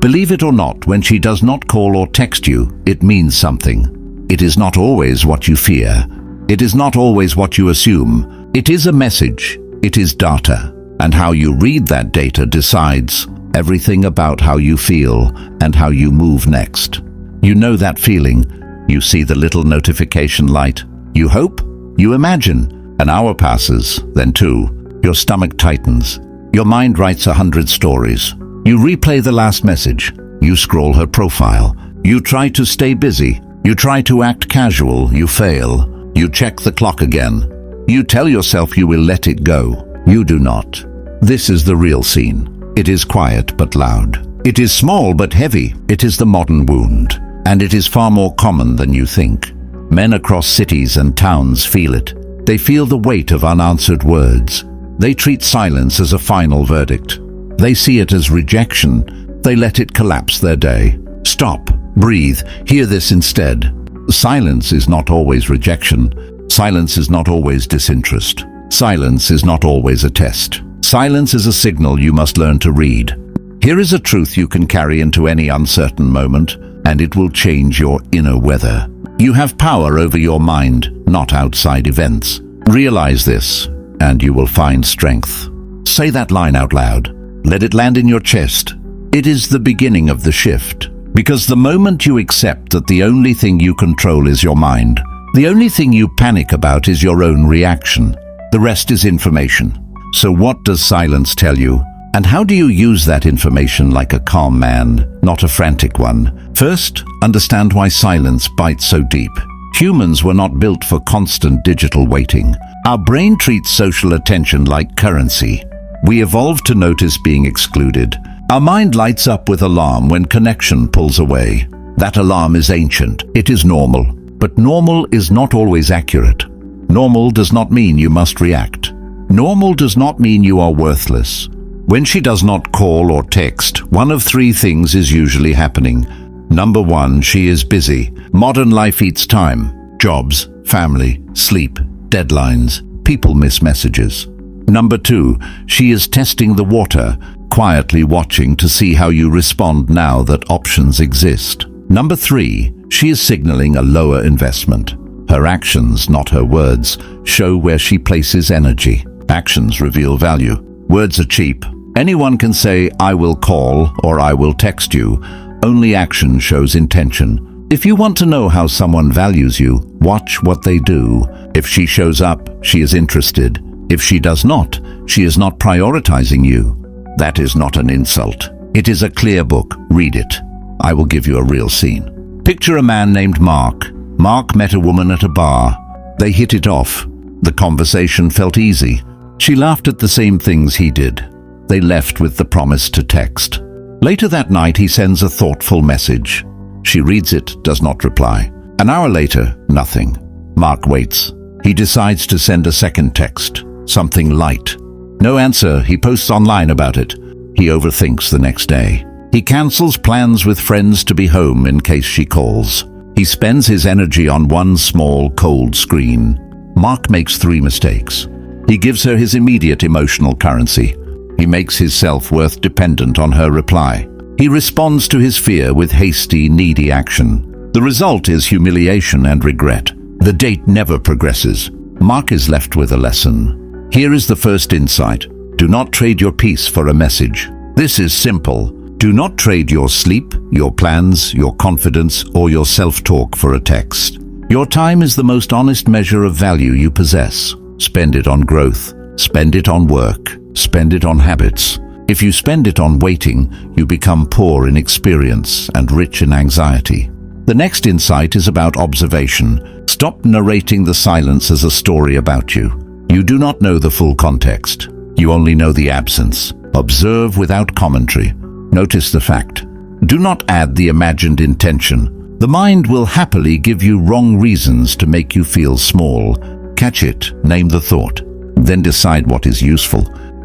Believe it or not, when she does not call or text you, it means something. It is not always what you fear. It is not always what you assume. It is a message. It is data. And how you read that data decides everything about how you feel and how you move next. You know that feeling. You see the little notification light. You hope. You imagine. An hour passes, then 2. Your stomach tightens. Your mind writes 100 stories. You replay the last message. You scroll her profile. You try to stay busy. You try to act casual. You fail. You check the clock again. You tell yourself you will let it go. You do not. This is the real scene. It is quiet but loud. It is small but heavy. It is the modern wound. And it is far more common than you think. Men across cities and towns feel it. They feel the weight of unanswered words. They treat silence as a final verdict. They see it as rejection. They let it collapse their day. Stop. Breathe. Hear this instead. Silence is not always rejection. Silence is not always disinterest. Silence is not always a test. Silence is a signal you must learn to read. Here is a truth you can carry into any uncertain moment, and it will change your inner weather. You have power over your mind, not outside events. Realize this, and you will find strength. Say that line out loud. Let it land in your chest. It is the beginning of the shift. Because the moment you accept that the only thing you control is your mind, the only thing you panic about is your own reaction. The rest is information. So what does silence tell you? And how do you use that information like a calm man, not a frantic one? First, understand why silence bites so deep. Humans were not built for constant digital waiting. Our brain treats social attention like currency. We evolved to notice being excluded. Our mind lights up with alarm when connection pulls away. That alarm is ancient. It is normal. But normal is not always accurate. Normal does not mean you must react. Normal does not mean you are worthless. When she does not call or text, one of 3 things is usually happening. Number 1, she is busy. Modern life eats time. Jobs, family, sleep, deadlines. People miss messages. Number 2, she is testing the water, quietly watching to see how you respond now that options exist. Number 3, she is signaling a lower investment. Her actions, not her words, show where she places energy. Actions reveal value. Words are cheap. Anyone can say, I will call or I will text you. Only action shows intention. If you want to know how someone values you, watch what they do. If she shows up, she is interested. If she does not, she is not prioritizing you. That is not an insult. It is a clear book. Read it. I will give you a real scene. Picture a man named Mark. Mark met a woman at a bar. They hit it off. The conversation felt easy. She laughed at the same things he did. They left with the promise to text. Later that night, he sends a thoughtful message. She reads it, does not reply. An hour later, nothing. Mark waits. He decides to send a second text, something light. No answer. He posts online about it. He overthinks the next day. He cancels plans with friends to be home in case she calls. He spends his energy on one small, cold screen. Mark makes 3 mistakes. He gives her his immediate emotional currency. He makes his self-worth dependent on her reply. He responds to his fear with hasty, needy action. The result is humiliation and regret. The date never progresses. Mark is left with a lesson. Here is the first insight. Do not trade your peace for a message. This is simple. Do not trade your sleep, your plans, your confidence, or your self-talk for a text. Your time is the most honest measure of value you possess. Spend it on growth. Spend it on work. Spend it on habits. If you spend it on waiting, you become poor in experience and rich in anxiety. The next insight is about observation. Stop narrating the silence as a story about you. You do not know the full context. You only know the absence. Observe without commentary. Notice the fact. Do not add the imagined intention. The mind will happily give you wrong reasons to make you feel small. Catch it, name the thought, then decide what is useful.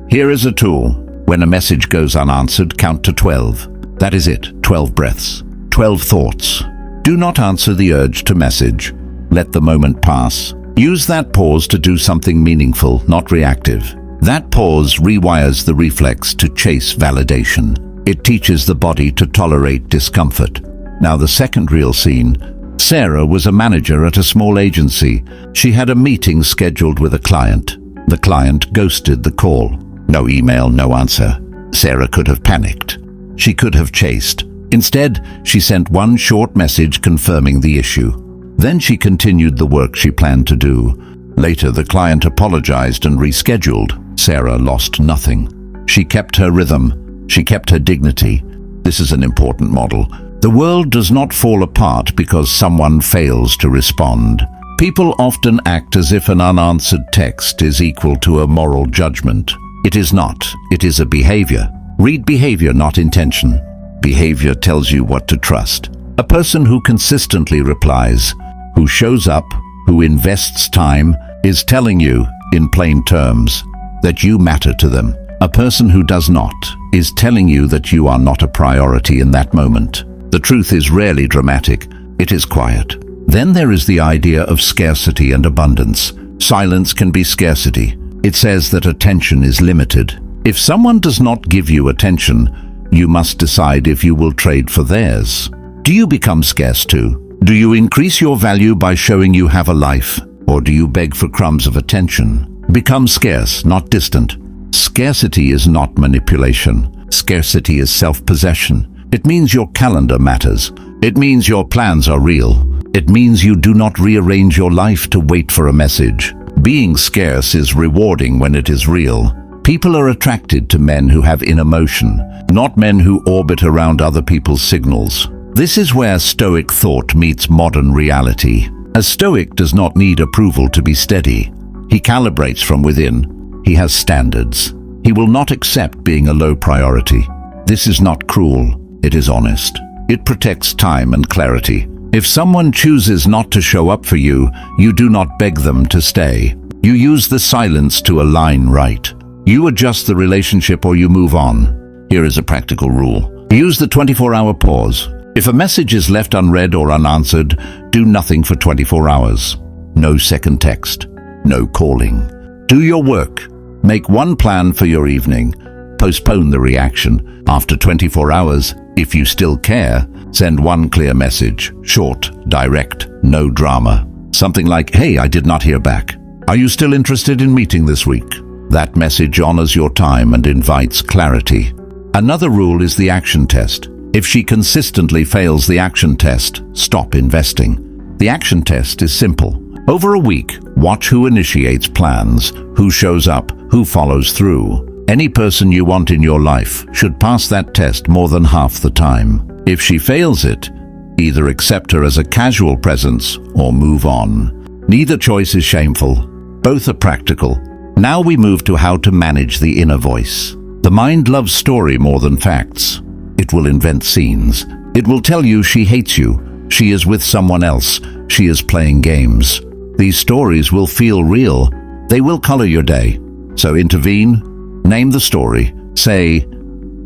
Here is a tool. When a message goes unanswered, count to 12. That is it, 12 breaths, 12 thoughts. Do not answer the urge to message. Let the moment pass. Use that pause to do something meaningful, not reactive. That pause rewires the reflex to chase validation. It teaches the body to tolerate discomfort. Now the second real scene. Sarah was a manager at a small agency. She had a meeting scheduled with a client. The client ghosted the call. No email, no answer. Sarah could have panicked. She could have chased. Instead, she sent one short message confirming the issue. Then she continued the work she planned to do. Later, the client apologized and rescheduled. Sarah lost nothing. She kept her rhythm. She kept her dignity. This is an important model. The world does not fall apart because someone fails to respond. People often act as if an unanswered text is equal to a moral judgment. It is not. It is a behavior. Read behavior, not intention. Behavior tells you what to trust. A person who consistently replies, who shows up, who invests time, is telling you, in plain terms, that you matter to them. A person who does not is telling you that you are not a priority in that moment. The truth is rarely dramatic. It is quiet. Then there is the idea of scarcity and abundance. Silence can be scarcity. It says that attention is limited. If someone does not give you attention, you must decide if you will trade for theirs. Do you become scarce too? Do you increase your value by showing you have a life, or do you beg for crumbs of attention? Become scarce, not distant. Scarcity is not manipulation. Scarcity is self-possession. It means your calendar matters. It means your plans are real. It means you do not rearrange your life to wait for a message. Being scarce is rewarding when it is real. People are attracted to men who have inner motion, not men who orbit around other people's signals. This is where Stoic thought meets modern reality. A Stoic does not need approval to be steady. He calibrates from within. He has standards. He will not accept being a low priority. This is not cruel. It is honest. It protects time and clarity. If someone chooses not to show up for you, you do not beg them to stay. You use the silence to align right. You adjust the relationship or you move on. Here is a practical rule. Use the 24-hour pause. If a message is left unread or unanswered, do nothing for 24 hours. No second text. No calling. Do your work. Make one plan for your evening. Postpone the reaction. After 24 hours, if you still care, send one clear message. Short, direct, no drama. Something like, "Hey, I did not hear back. Are you still interested in meeting this week?" That message honors your time and invites clarity. Another rule is the action test. If she consistently fails the action test, stop investing. The action test is simple. Over a week, watch who initiates plans, who shows up, who follows through. Any person you want in your life should pass that test more than half the time. If she fails it, either accept her as a casual presence or move on. Neither choice is shameful. Both are practical. Now we move to how to manage the inner voice. The mind loves story more than facts. It will invent scenes. It will tell you she hates you. She is with someone else. She is playing games. These stories will feel real. They will color your day. So intervene. Name the story. Say,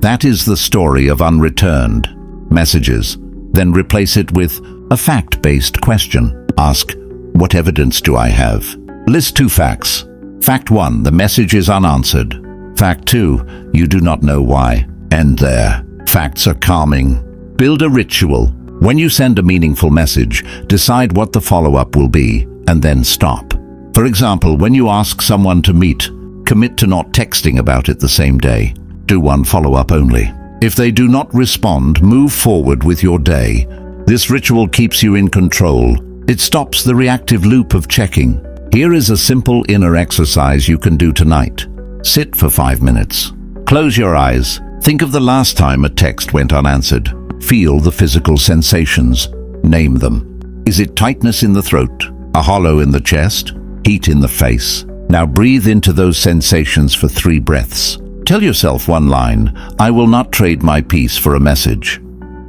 "That is the story of unreturned messages." Then replace it with a fact-based question. Ask, "What evidence do I have?" List 2 facts. Fact 1, the message is unanswered. Fact 2, you do not know why. End there. Facts are calming. Build a ritual. When you send a meaningful message, decide what the follow-up will be, and then stop. For example, when you ask someone to meet, commit to not texting about it the same day. Do one follow-up only. If they do not respond, move forward with your day. This ritual keeps you in control. It stops the reactive loop of checking. Here is a simple inner exercise you can do tonight. Sit for 5 minutes. Close your eyes. Think of the last time a text went unanswered. Feel the physical sensations. Name them. Is it tightness in the throat? A hollow in the chest? Heat in the face? Now breathe into those sensations for 3 breaths. Tell yourself one line, "I will not trade my peace for a message."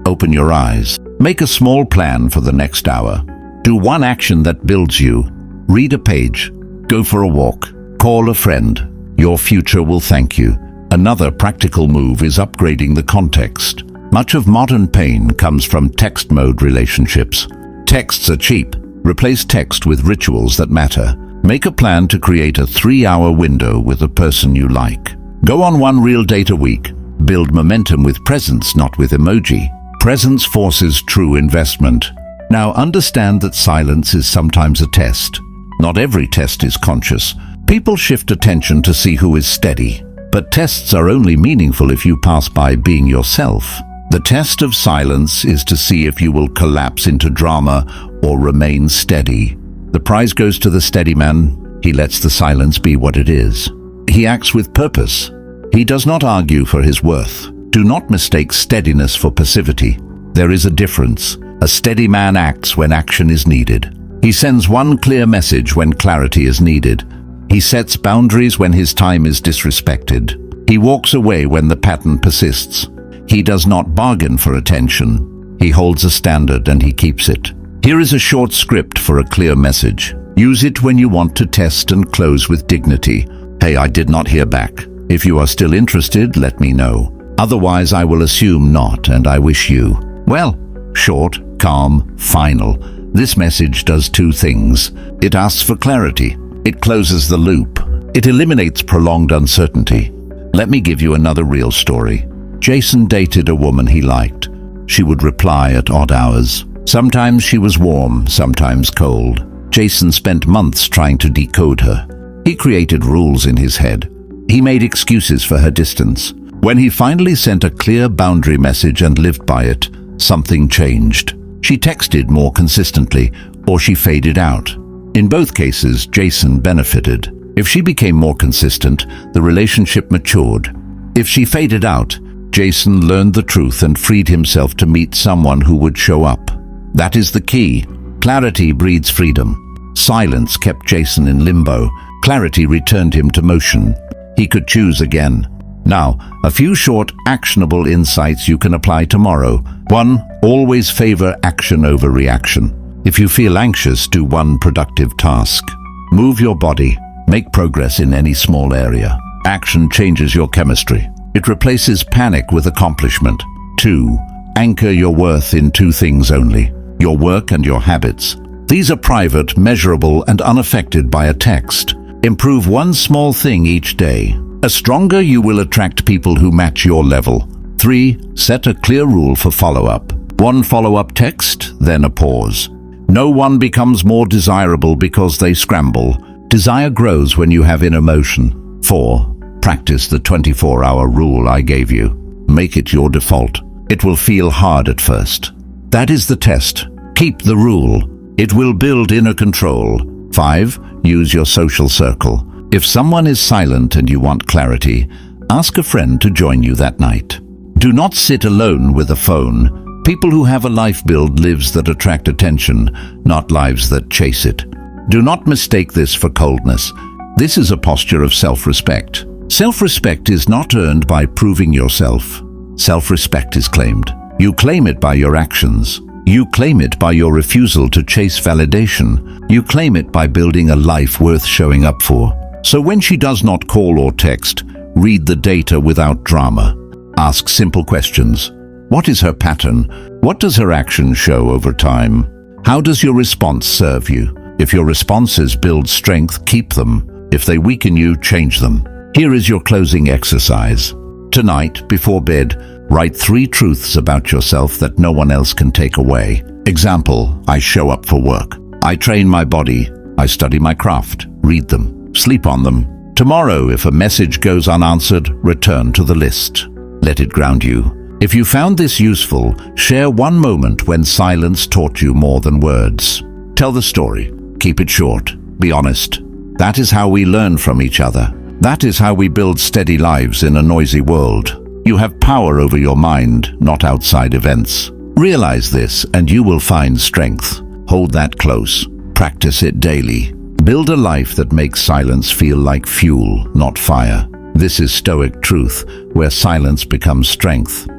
Open your eyes. Make a small plan for the next hour. Do one action that builds you. Read a page. Go for a walk. Call a friend. Your future will thank you. Another practical move is upgrading the context. Much of modern pain comes from text mode relationships. Texts are cheap. Replace text with rituals that matter. Make a plan to create a 3-hour window with a person you like. Go on one real date a week. Build momentum with presence, not with emoji. Presence forces true investment. Now understand that silence is sometimes a test. Not every test is conscious. People shift attention to see who is steady. But tests are only meaningful if you pass by being yourself. The test of silence is to see if you will collapse into drama or remain steady. The prize goes to the steady man. He lets the silence be what it is. He acts with purpose. He does not argue for his worth. Do not mistake steadiness for passivity. There is a difference. A steady man acts when action is needed. He sends one clear message when clarity is needed. He sets boundaries when his time is disrespected. He walks away when the pattern persists. He does not bargain for attention. He holds a standard and he keeps it. Here is a short script for a clear message. Use it when you want to test and close with dignity. Hey, I did not hear back. If you are still interested, let me know. Otherwise, I will assume not, and I wish you well. Short, calm, final. This message does two things. It asks for clarity. It closes the loop. It eliminates prolonged uncertainty. Let me give you another real story. Jason dated a woman he liked. She would reply at odd hours. Sometimes she was warm, sometimes cold. Jason spent months trying to decode her. He created rules in his head. He made excuses for her distance. When he finally sent a clear boundary message and lived by it, something changed. She texted more consistently, or she faded out. In both cases, Jason benefited. If she became more consistent, the relationship matured. If she faded out, Jason learned the truth and freed himself to meet someone who would show up. That is the key. Clarity breeds freedom. Silence kept Jason in limbo. Clarity returned him to motion. He could choose again. Now, a few short, actionable insights you can apply tomorrow. 1. Always favor action over reaction. If you feel anxious, do one productive task. Move your body. Make progress in any small area. Action changes your chemistry. It replaces panic with accomplishment. 2. Anchor your worth in two things only: your work and your habits. These are private, measurable, and unaffected by a text. Improve one small thing each day. A stronger you will attract people who match your level. 3. Set a clear rule for follow-up. One follow-up text, then a pause. No one becomes more desirable because they scramble. Desire grows when you have inner motion. 4. Practice the 24-hour rule I gave you. Make it your default. It will feel hard at first. That is the test. Keep the rule. It will build inner control. 5. Use your social circle. If someone is silent and you want clarity, ask a friend to join you that night. Do not sit alone with a phone. People who have a life build lives that attract attention, not lives that chase it. Do not mistake this for coldness. This is a posture of self-respect. Self-respect is not earned by proving yourself. Self-respect is claimed. You claim it by your actions. You claim it by your refusal to chase validation. You claim it by building a life worth showing up for. So when she does not call or text, read the data without drama. Ask simple questions. What is her pattern? What does her action show over time? How does your response serve you? If your responses build strength, keep them. If they weaken you, change them. Here is your closing exercise. Tonight, before bed, write 3 truths about yourself that no one else can take away. Example: I show up for work. I train my body. I study my craft. Read them. Sleep on them. Tomorrow, if a message goes unanswered, return to the list. Let it ground you. If you found this useful, share one moment when silence taught you more than words. Tell the story. Keep it short. Be honest. That is how we learn from each other. That is how we build steady lives in a noisy world. You have power over your mind, not outside events. Realize this, and you will find strength. Hold that close. Practice it daily. Build a life that makes silence feel like fuel, not fire. This is Stoic truth, where silence becomes strength.